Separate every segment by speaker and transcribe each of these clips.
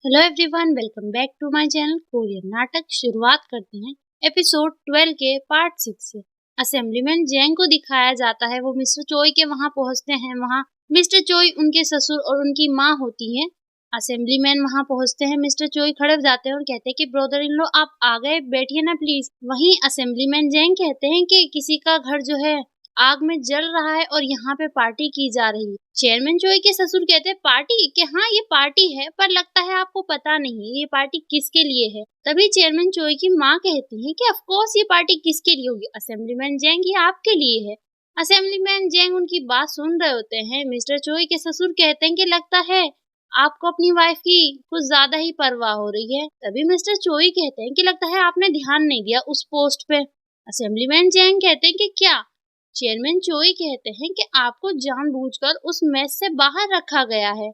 Speaker 1: Hello everyone, welcome back to my channel Korean नाटक। शुरुआत करते हैं एपिसोड 12 के पार्ट 6 से। असेंबलीमैन जेंग को दिखाया जाता है, वो मिस्टर चोई के वहां पहुंचते हैं। वहां मिस्टर चोई उनके ससुर और उनकी माँ होती हैं। असेंबलीमैन वहां पहुंचते हैं, मिस्टर चोई खड़े हो जाते हैं और कहते हैं कि ब्रदर इन लॉ आप आ गए, बैठिए ना प्लीज। वहीं असेंबलीमैन जेंग कहते हैं कि किसी का घर जो है आग में जल रहा है और यहाँ पे पार्टी की जा रही है। चेयरमैन चोई के ससुर कहते हैं पार्टी कि हाँ ये पार्टी है, पर लगता है आपको पता नहीं ये पार्टी किसके लिए है। तभी चेयरमैन चोई की माँ कहती है कि ऑफ कोर्स ये पार्टी किसके लिए होगी, असेंबलीमैन जेंग ये आपके लिए है। असेंबलीमैन जेंग उनकी बात सुन रहे होते हैं। मिस्टर चोई के ससुर कहते हैं कि लगता है आपको अपनी वाइफ की कुछ ज्यादा ही परवाह हो रही है। तभी मिस्टर चोई कहते हैं कि लगता है आपने ध्यान नहीं दिया उस पोस्ट पे। असेंबलीमैन जेंग कहते हैं कि क्या। चेयरमैन चोई कहते हैं कि आपको जानबूझकर उस मैच से बाहर रखा गया है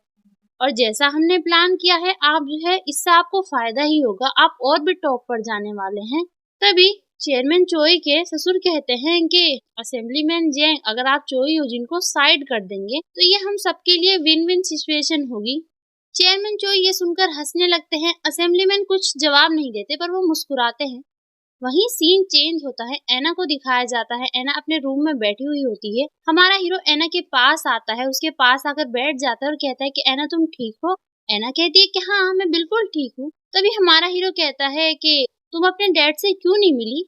Speaker 1: और जैसा हमने प्लान किया है आप जो है इससे आपको फायदा ही होगा, आप और भी टॉप पर जाने वाले हैं। तभी चेयरमैन चोई के ससुर कहते हैं कि असेंबलीमैन जेंग अगर आप चोई हो जिनको साइड कर देंगे तो ये हम सबके लिए विन विन सिचुएशन होगी। चेयरमैन चोई ये सुनकर हंसने लगते हैं। असेंबलीमैन कुछ जवाब नहीं देते पर वो मुस्कुराते हैं। वहीं सीन चेंज होता है, एना को दिखाया जाता है। एना अपने रूम में बैठी हुई होती है। हमारा हीरो एना के पास आता है, उसके पास आकर बैठ जाता है और कहता है कि एना तुम ठीक हो। एना कहती है कि हाँ मैं बिल्कुल ठीक हूँ। तभी हमारा हीरो कहता है कि तुम अपने डैड से क्यों नहीं मिली।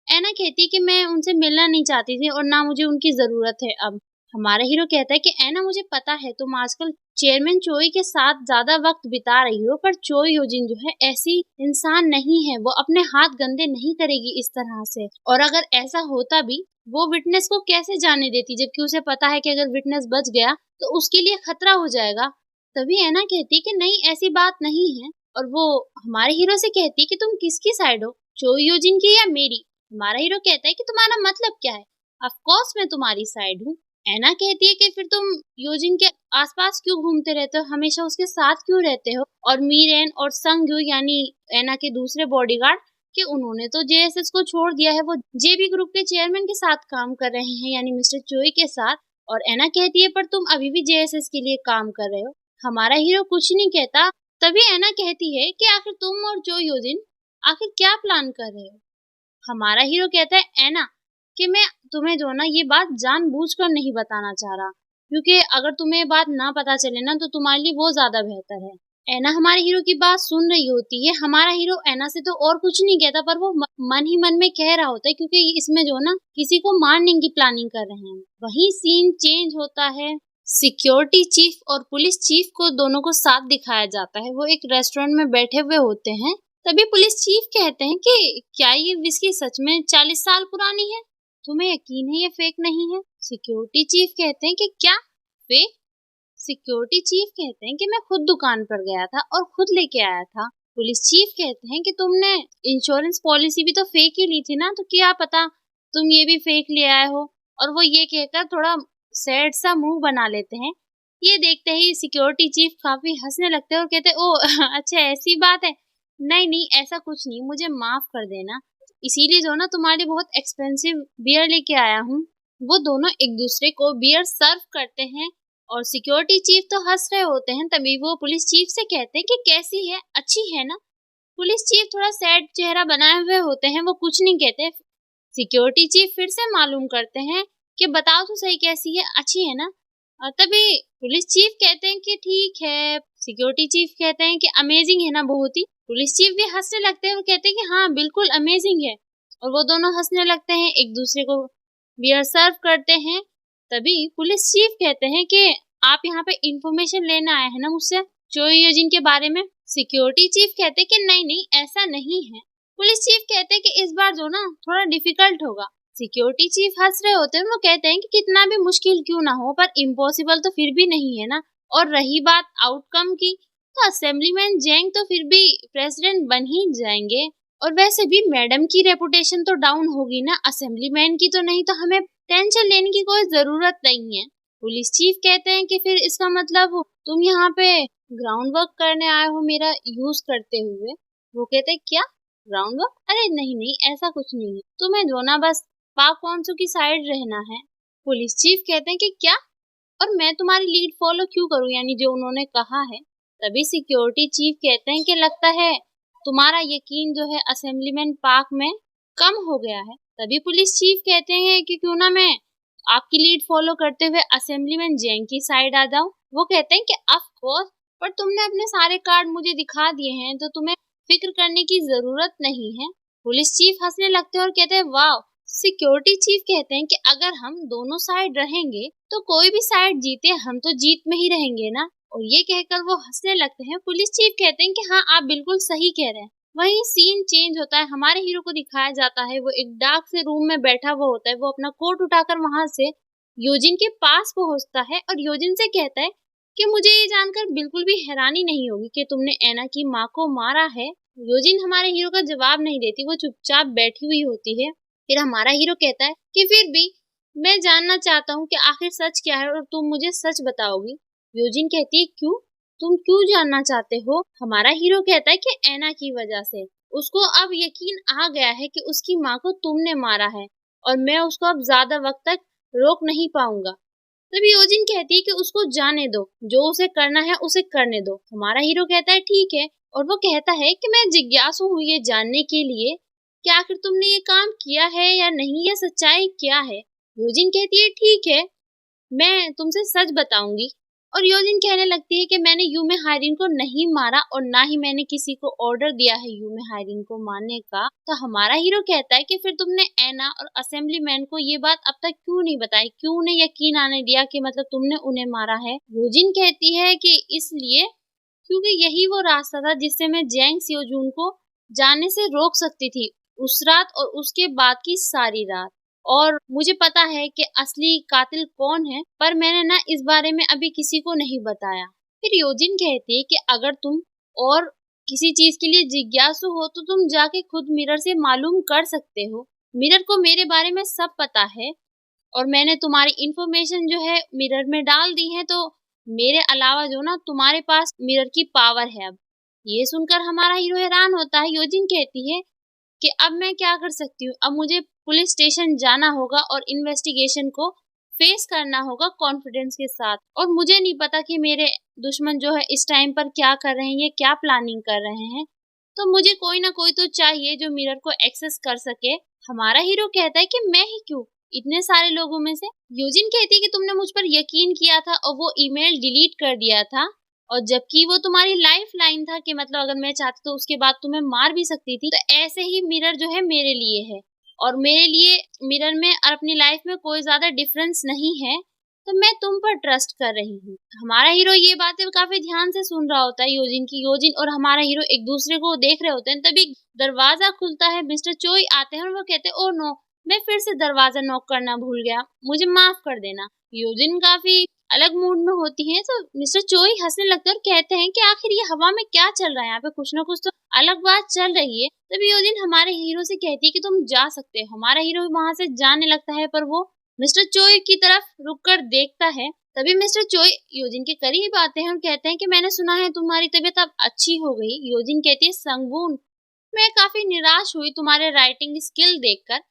Speaker 1: एना कहती है कि मैं उनसे मिलना नहीं चाहती थी और ना मुझे उनकी जरूरत है अब। हमारा हीरो कहता है कि एना मुझे पता है तुम आजकल चेयरमैन चोई के साथ ज्यादा वक्त बिता रही हो, पर चोई योजिन जो है ऐसी इंसान नहीं है, वो अपने हाथ गंदे नहीं करेगी इस तरह से। और अगर ऐसा होता भी वो विटनेस को कैसे जाने देती, जबकि उसे पता है कि अगर विटनेस बच गया तो उसके लिए खतरा हो जाएगा। तभी एना कहती कि नहीं ऐसी बात नहीं है और वो हमारे हीरो से कहती कि तुम किसकी साइड हो, चोई योजिन की या मेरी। हमारा हीरो कहता है कि तुम्हारा मतलब क्या है। ऑफ कोर्स मैं तुम्हारी साइड हूँ। एना कहती है कि फिर तुम योजिन के आसपास क्यों घूमते रहते हो, हमेशा उसके साथ क्यों रहते हो। और मीरेन और संग्यू यानी एना के दूसरे बॉडीगार्ड कि उन्होंने तो जेएसएस को छोड़ दिया है, वो जेबी ग्रुप के चेयरमैन के साथ काम कर रहे हैं यानी मिस्टर चोई के साथ। और एना कहती है पर तुम अभी भी जेएसएस के लिए काम कर रहे हो। हमारा हीरो कुछ नहीं कहता। तभी एना कहती है कि आखिर तुम और चोई योजिन आखिर क्या प्लान कर रहे हो। हमारा हीरो कहता है एना कि मैं तुम्हें जो ना ये बात जानबूझकर नहीं बताना चाह रहा, क्योंकि अगर तुम्हें ये बात ना पता चले ना तो तुम्हारे लिए वो ज्यादा बेहतर है। एना हमारे हीरो की बात सुन रही होती है। हमारा हीरो एना से तो और कुछ नहीं कहता पर वो मन ही मन में कह रहा होता है, क्योंकि इसमें जो ना किसी को मारने की प्लानिंग कर रहे हैं। वही सीन चेंज होता है। सिक्योरिटी चीफ और पुलिस चीफ को दोनों को साथ दिखाया जाता है। वो एक रेस्टोरेंट में बैठे हुए होते हैं। तभी पुलिस चीफ कहते हैं कि क्या ये विस्की सच में 40 साल पुरानी है, तुम्हें यकीन है ये फेक नहीं है। सिक्योरिटी चीफ कहते हैं कि क्या फेक। सिक्योरिटी चीफ कहते हैं कि मैं खुद दुकान पर गया था और खुद लेके आया था। पुलिस चीफ कहते हैं कि तुमने इंश्योरेंस पॉलिसी भी तो फेक ही ली थी ना, तो क्या पता तुम ये भी फेक ले आए हो। और वो ये कहकर थोड़ा सैड सा मुंह बना लेते हैं। ये देखते ही सिक्योरिटी चीफ काफी हंसने लगते हैं और कहते हैं ओ अच्छा ऐसी बात है। नहीं नहीं ऐसा कुछ नहीं, मुझे माफ कर देना, इसीलिए जो ना तुम्हारे लिए बहुत एक्सपेंसिव बियर लेके आया हूँ। वो दोनों एक दूसरे को बियर सर्व करते हैं और सिक्योरिटी चीफ तो हंस रहे होते हैं। तभी वो पुलिस चीफ से कहते हैं कि कैसी है, अच्छी है ना। पुलिस चीफ थोड़ा सैड चेहरा बनाए हुए होते हैं, वो कुछ नहीं कहते। सिक्योरिटी चीफ फिर से मालूम करते हैं कि बताओ तो सही कैसी है, अच्छी है ना। और तभी पुलिस चीफ कहते हैं कि ठीक है। सिक्योरिटी चीफ कहते हैं कि अमेजिंग है ना बहुत ही। पुलिस चीफ भी हंसने लगते हैं, वो कहते हैं कि हाँ बिल्कुल अमेजिंग है। और वो दोनों हंसने लगते हैं, एक दूसरे को बियर सर्व करते हैं। तभी पुलिस चीफ कहते हैं कि आप यहाँ पे इंफॉर्मेशन लेने आए हैं ना मुझसे चोई योजिन के बारे में। सिक्योरिटी चीफ कहते हैं कि नहीं नहीं ऐसा नहीं है। पुलिस चीफ कहते हैं कि इस बार जो ना थोड़ा डिफिकल्ट होगा। सिक्योरिटी चीफ हंस रहे होते हैं, वो कहते हैं कि कितना भी मुश्किल क्यों ना हो पर इम्पॉसिबल तो फिर भी नहीं है ना। और रही बात आउटकम की, तो असेंबलीमैन जेंग तो फिर भी प्रेसिडेंट बन ही जाएंगे। और वैसे भी मैडम की रेपुटेशन तो डाउन होगी ना, असेंबलीमैन की तो नहीं, तो हमें टेंशन लेने की कोई जरूरत नहीं है। पुलिस चीफ कहते हैं कि फिर इसका मतलब तुम यहाँ पे ग्राउंड वर्क करने आए हो मेरा यूज करते हुए। वो कहते हैं क्या ग्राउंड वर्क, अरे नहीं नहीं ऐसा कुछ नहीं है, तुम्हें जो ना बस पाक वांसू की साइड रहना है। पुलिस चीफ कहते हैं कि क्या, और मैं तुम्हारी लीड फॉलो क्यों करूं, यानी जो उन्होंने कहा है। तभी सिक्योरिटी चीफ कहते हैं कि लगता है तुम्हारा यकीन जो है असेंबलीमैन पार्क में कम हो गया है। तभी पुलिस चीफ कहते हैं कि क्यों ना मैं आपकी लीड फॉलो करते हुए असेंबलीमैन जेंग की साइड आ जाऊं। वो कहते हैं कि ऑफ कोर्स, पर तुमने अपने सारे कार्ड मुझे दिखा दिए हैं तो तुम्हें फिक्र करने की जरूरत नहीं है। पुलिस चीफ हंसने लगते हैं और कहते हैं वाह। सिक्योरिटी चीफ कहते हैं कि अगर हम दोनों साइड रहेंगे तो कोई भी साइड जीते हम तो जीत में ही रहेंगे ना। और ये कहकर वो हंसने लगते हैं। पुलिस चीफ कहते हैं कि हाँ आप बिल्कुल सही कह रहे हैं। वहीं सीन चेंज होता है, हमारे हीरो को दिखाया जाता है वो एक डार्क से रूम में बैठा हुआ होता है। वो अपना कोट उठाकर वहां से योजिन के पास पहुंचता है और योजिन से कहता है कि मुझे ये जानकर बिल्कुल भी हैरानी नहीं होगी कि तुमने ऐना की माँ को मारा है। योजिन हमारे हीरो का जवाब नहीं देती, वो चुपचाप बैठी हुई होती है। फिर हमारा हीरो कहता है कि फिर भी मैं जानना चाहता हूँ कि आखिर सच क्या है और तुम मुझे सच बताओगी। योजिन कहती है क्यों, तुम क्यों जानना चाहते हो। हमारा हीरो कहता है कि ऐना की वजह से उसको अब यकीन आ गया है कि उसकी माँ को तुमने मारा है और मैं उसको अब ज्यादा वक्त तक रोक नहीं पाऊंगा। तभी योजिन कहती है कि उसको जाने दो, जो उसे करना है उसे करने दो। हमारा हीरो कहता है ठीक है और वो कहता है कि मैं जिज्ञासु हूँ ये जानने के लिए कि आखिर तुमने ये काम किया है या नहीं, या सच्चाई क्या है। योजिन कहती है ठीक है मैं तुमसे सच बताऊंगी। और योजिन कहने लगती है कि मैंने यूमे हायरिन को नहीं मारा और ना ही मैंने किसी को ऑर्डर दिया है यूमे हायरिन को मारने का। तो हमारा हीरो कहता है कि फिर तुमने ऐना और असेंबलीमैन को ये बात अब तक क्यों नहीं बताई, क्यों उन्हें यकीन आने दिया कि मतलब तुमने उन्हें मारा है। योजिन कहती है कि इसलिए क्योंकि यही वो रास्ता था जिससे मैं जेंग सियोजून को जाने से रोक सकती थी उस रात और उसके बाद की सारी रात। और मुझे पता है कि असली कातिल कौन है, पर मैंने ना इस बारे में अभी किसी को नहीं बताया। फिर योजिन कहती है कि अगर तुम और किसी चीज के लिए जिज्ञासु हो तो तुम जाके खुद मिरर से मालूम कर सकते हो। मिरर को मेरे बारे में सब पता है और मैंने तुम्हारी इंफॉर्मेशन जो है मिरर में डाल दी है, तो मेरे अलावा जो ना तुम्हारे पास मिरर की पावर है अब। ये सुनकर हमारा हीरो हैरान होता है। योजिन कहती है कि अब मैं क्या कर सकती हूँ, अब मुझे पुलिस स्टेशन जाना होगा और इन्वेस्टिगेशन को फेस करना होगा कॉन्फिडेंस के साथ। और मुझे नहीं पता कि मेरे दुश्मन जो है इस टाइम पर क्या कर रहे हैं, ये क्या प्लानिंग कर रहे हैं। तो मुझे कोई ना कोई तो चाहिए जो मिरर को एक्सेस कर सके। हमारा हीरो कहता है कि मैं ही क्यों, इतने सारे लोगों में से। यूजिन कहती है कि तुमने मुझ पर यकीन किया था और वो ईमेल डिलीट कर दिया था, और जबकि वो तुम्हारी लाइफ लाइन था कि मतलब अगर मैं चाहती तो उसके बाद तुम्हें मार भी सकती थी। तो ऐसे ही मिरर जो है मेरे लिए है और मेरे लिए मिरर में और अपनी लाइफ में कोई ज्यादा डिफरेंस नहीं है, तो मैं तुम पर ट्रस्ट कर रही हूँ। हमारा हीरो ये बातें काफी ध्यान से सुन रहा होता है योजिन की। योजिन और हमारा हीरो एक दूसरे को देख रहे होते हैं। तभी दरवाजा खुलता है, मिस्टर चोई आते हैं और वो कहते हैं ओ नो, मैं फिर से दरवाजा नॉक करना भूल गया, मुझे माफ कर देना। योजिन काफी अलग मूड में होती हैं, तो मिस्टर चोई हंसने लगते हैं और कहते हैं कि आखिर ये हवा में क्या चल रहा है, यहाँ पे कुछ ना कुछ तो अलग बात चल रही है। तभी योजिन हमारे हीरो से कहती है कि तुम जा सकते हो। हमारा हीरो वहां से जाने लगता है, पर वो मिस्टर चोई की तरफ रुककर देखता है। तभी मिस्टर चोई योजिन के करीब आते हैं और कहते हैं कि मैंने सुना है तुम्हारी तबीयत अब अच्छी हो गई। योजिन कहती है संगबून, मैं काफी निराश हुई तुम्हारे राइटिंग स्किल देखकर।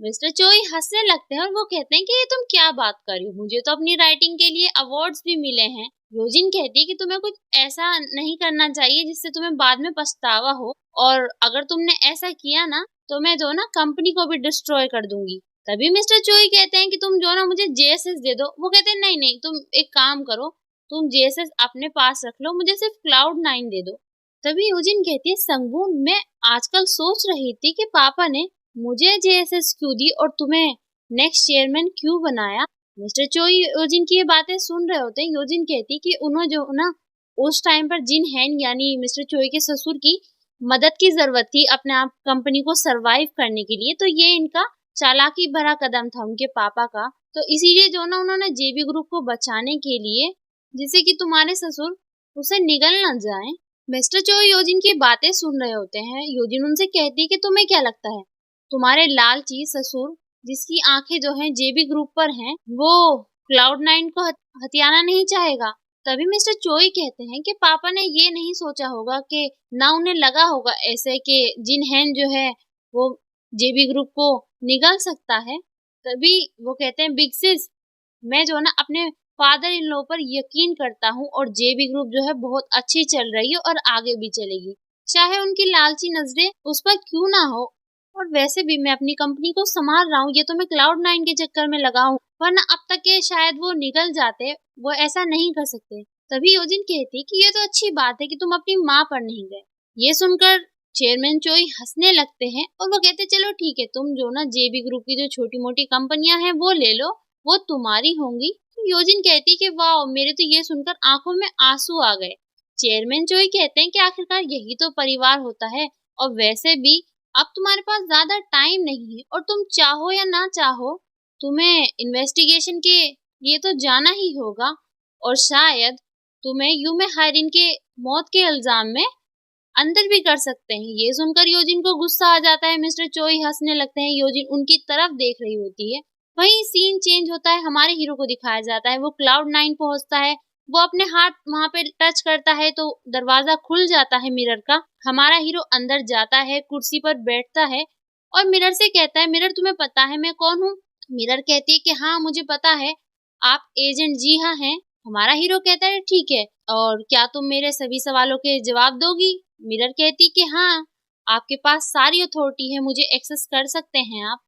Speaker 1: मिस्टर चोई हंसने लगते हैं और वो कहते हैं कि ये तुम क्या बात कर रही हो, मुझे तो अपनी राइटिंग के लिए अवार्ड्स भी मिले हैं। योजिन कहती है कि तुम्हें कुछ ऐसा नहीं करना चाहिए जिससे तुम्हें बाद में पछतावा हो, और अगर तुमने ऐसा किया ना तो मैं जो ना कंपनी को भी डिस्ट्रॉय कर दूंगी। तभी मिस्टर चोई कहते हैं कि तुम जो ना मुझे जेएसएस दे दो। वो कहते हैं नहीं नहीं, तुम एक काम करो, तुम जेएसएस अपने पास रख लो, मुझे सिर्फ क्लाउड9 दे दो। तभी योजिन कहती है संगबून, मैं आजकल सोच रही थी कि पापा ने मुझे जेएसएस क्यों दी और तुम्हें नेक्स्ट चेयरमैन क्यों बनाया। मिस्टर चोई योजिन की ये बातें सुन रहे होते हैं। योजिन कहती कि उन्हें जो ना उस टाइम पर जिन हैन यानी मिस्टर चोई के ससुर की मदद की जरूरत थी अपने आप कंपनी को सरवाइव करने के लिए, तो ये इनका चालाकी भरा कदम था उनके पापा का। तो इसीलिए जो ना उन्होंने जेबी ग्रुप को बचाने के लिए, जिससे कि तुम्हारे ससुर उसे निगल न जाए। मिस्टर चोई योजिन की बातें सुन रहे होते हैं। योजिन उनसे कहती है कि तुम्हें क्या लगता है तुम्हारे लालची ससुर जिसकी आंखें जो हैं जेबी ग्रुप पर हैं, वो क्लाउड9 को हथियाना नहीं चाहेगा। तभी मिस्टर चोई कहते हैं कि पापा ने ये नहीं सोचा होगा कि ना उन्हें लगा होगा ऐसे कि जिन हैन जो है वो जेबी ग्रुप को निगल सकता है। तभी वो कहते हैं बिग सिस, मैं जो ना अपने फादर इन लॉ पर यकीन करता हूँ और जेबी ग्रुप जो है बहुत अच्छी चल रही है और आगे भी चलेगी, चाहे उनकी लालची नजरें उस पर क्यों ना हो। और वैसे भी मैं अपनी कंपनी को संभाल रहा हूँ, ये तो मैं क्लाउड9 के चक्कर में लगा हूँ, वरना अब तक के शायद वो निकल जाते, वो ऐसा नहीं कर सकते। तभी योजिन कहती कि ये तो अच्छी बात है कि तुम अपनी माँ पर नहीं गए। ये सुनकर चेयरमैन चोई हंसने लगते हैं और वो कहते चलो ठीक है, तुम जो ना जेबी ग्रुप की जो छोटी मोटी कंपनियां हैं वो ले लो, वो तुम्हारी होंगी। तो योजिन कहती कि वाह, मेरे तो ये सुनकर आंखों में आंसू आ गए। चेयरमैन चोई कहते हैं कि आखिरकार यही तो परिवार होता है, और वैसे भी अब तुम्हारे पास ज्यादा टाइम नहीं है और तुम चाहो या ना चाहो तुम्हें इन्वेस्टिगेशन के लिए तो जाना ही होगा, और शायद तुम्हें यूमे हायरिन के मौत के इल्जाम में अंदर भी कर सकते हैं। ये सुनकर योजिन को गुस्सा आ जाता है। मिस्टर चोई हंसने लगते हैं। योजिन उनकी तरफ देख रही होती है। वहीं सीन चेंज होता है, हमारे हीरो को दिखाया जाता है। वो क्लाउड9 पहुंचता है, वो अपने हाथ वहां पे टच करता है तो दरवाजा खुल जाता है मिरर का। हमारा हीरो अंदर जाता है, कुर्सी पर बैठता है और मिरर से कहता है, मिरर तुम्हें पता है मैं कौन हूँ? मिरर कहती है कि हाँ मुझे पता है, आप एजेंट जी हाँ हैं। हमारा हीरो कहता है ठीक है, और क्या तुम मेरे सभी सवालों के जवाब दोगी? मिरर कहती कि हाँ, आपके पास सारी अथॉरिटी है, मुझे एक्सेस कर सकते हैं आप।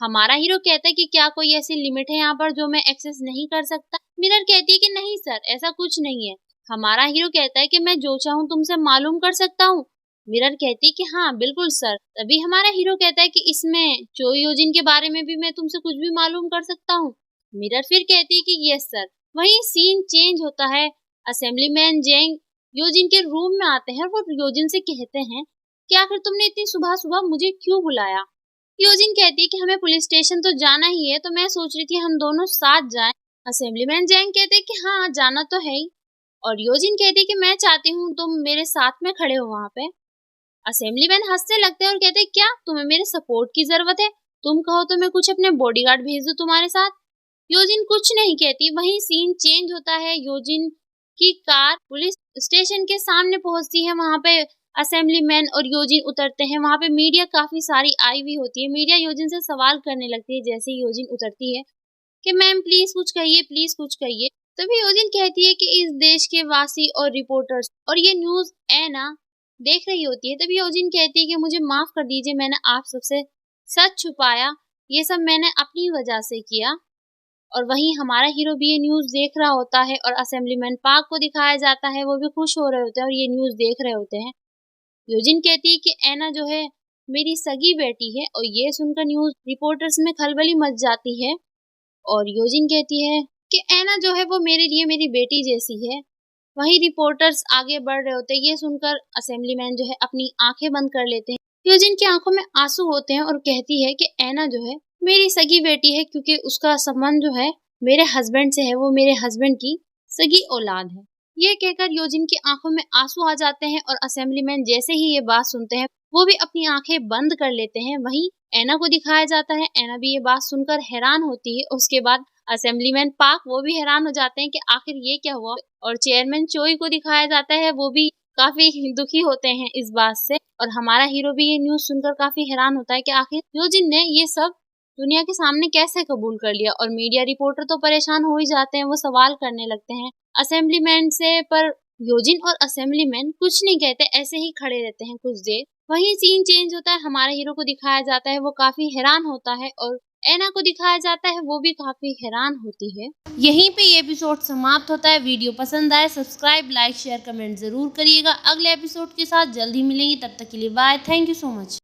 Speaker 1: हमारा हीरो कहता है कि क्या कोई ऐसी लिमिट है यहाँ पर जो मैं एक्सेस नहीं कर सकता? मिरर कहती है कि नहीं सर, ऐसा कुछ नहीं है। हमारा हीरो कहता है कि मैं जो चाहूँ तुमसे मालूम कर सकता हूँ। मिरर कहती है कि हाँ बिल्कुल सर। तभी हमारा हीरो कहता है कि इसमें चोई योजिन के बारे में भी मैं तुमसे कुछ भी मालूम कर सकता हूँ। मिरर फिर कहती है कि यस सर। वहीं सीन चेंज होता है। असेंबलीमैन जेंग योजिन के रूम में आते हैं और वो योजिन से कहते हैं कि आखिर तुमने इतनी सुबह सुबह मुझे क्यों बुलाया? योजिन कहती है कि हमें पुलिस स्टेशन तो जाना ही है, तो मैं सोच रही थी हम दोनों साथ जाएं। असेंबलीमैन जेंग कहते हैं कि हाँ जाना तो है ही, और योजिन कहती है कि मैं चाहती हूँ तुम मेरे साथ में खड़े हो वहाँ पे। असेंबलीमैन हंसने लगते हैं और कहते हैं क्या तुम्हें मेरे सपोर्ट की जरूरत है? तुम कहो तो मैं कुछ अपने बॉडीगार्ड भेज दूं तुम्हारे साथ। योजिन कुछ नहीं कहती। वहीं सीन चेंज होता है। योजिन की कार पुलिस स्टेशन के सामने पहुंचती है। वहां पे असेंबलीमैन और योजिन उतरते हैं। वहां पे मीडिया काफी सारी आई हुई होती है। मीडिया योजिन से सवाल करने लगती है जैसे ही योजिन उतरती है कि मैम प्लीज कुछ कहिए, प्लीज कुछ कहिए। तभी योजिन कहती है कि इस देश के वासी और रिपोर्टर्स और ये न्यूज ऐना देख रही होती है। तभी योजिन कहती है कि मुझे माफ कर दीजिए, मैंने आप सबसे सच छुपाया, ये सब मैंने अपनी वजह से किया। और वहीं हमारा हीरो भी ये न्यूज देख रहा होता है और असेंबलीमैन पार्क को दिखाया जाता है, वो भी खुश हो रहे होते हैं और ये न्यूज देख रहे होते हैं। योजिन कहती है कि ऐना जो है मेरी सगी बेटी है, और ये सुनकर न्यूज रिपोर्टर्स में खलबली मच जाती है। और योजिन कहती है कि ऐना जो है वो मेरे लिए मेरी बेटी जैसी है। वहीं रिपोर्टर्स आगे बढ़ रहे होते हैं। ये सुनकर असेंबलीमैन जो है अपनी आंखें बंद कर लेते हैं। योजिन की आंखों में आंसू होते हैं और कहती है कि ऐना जो है मेरी सगी बेटी है, क्योंकि उसका संबंध जो है मेरे हस्बैंड से है, वो मेरे हस्बैंड की सगी औलाद है। ये कहकर योजिन की आंखों में आंसू आ जाते हैं और असेंबलीमैन जैसे ही ये बात सुनते हैं वो भी अपनी आंखें बंद कर लेते हैं। वहीं ऐना को दिखाया जाता है। ऐना भी ये बात सुनकर हैरान होती है। उसके बाद असेंबलीमैन पार्क वो भी हैरान हो जाते हैं कि आखिर ये क्या हुआ। और चेयरमैन चोई को दिखाया जाता है, वो भी काफी दुखी होते हैं इस बात से। और हमारा हीरो भी ये न्यूज सुनकर काफी हैरान होता है कि आखिर योजिन ने ये सब दुनिया के सामने कैसे कबूल कर लिया। और मीडिया रिपोर्टर तो परेशान हो ही जाते हैं, वो सवाल करने लगते हैं असेंबलीमैन से, पर योजिन और असेंबलीमैन कुछ नहीं कहते, ऐसे ही खड़े रहते हैं कुछ देर। वहीं सीन चेंज होता है। हमारे हीरो को दिखाया जाता है, वो काफी हैरान होता है, और ऐना को दिखाया जाता है, वो भी काफी हैरान होती है। यहीं पे ये एपिसोड समाप्त होता है। वीडियो पसंद आए सब्सक्राइब, लाइक, शेयर, कमेंट जरूर करिएगा। अगले एपिसोड के साथ जल्दी मिलेंगे, तब तक के लिए bye. Thank you so much.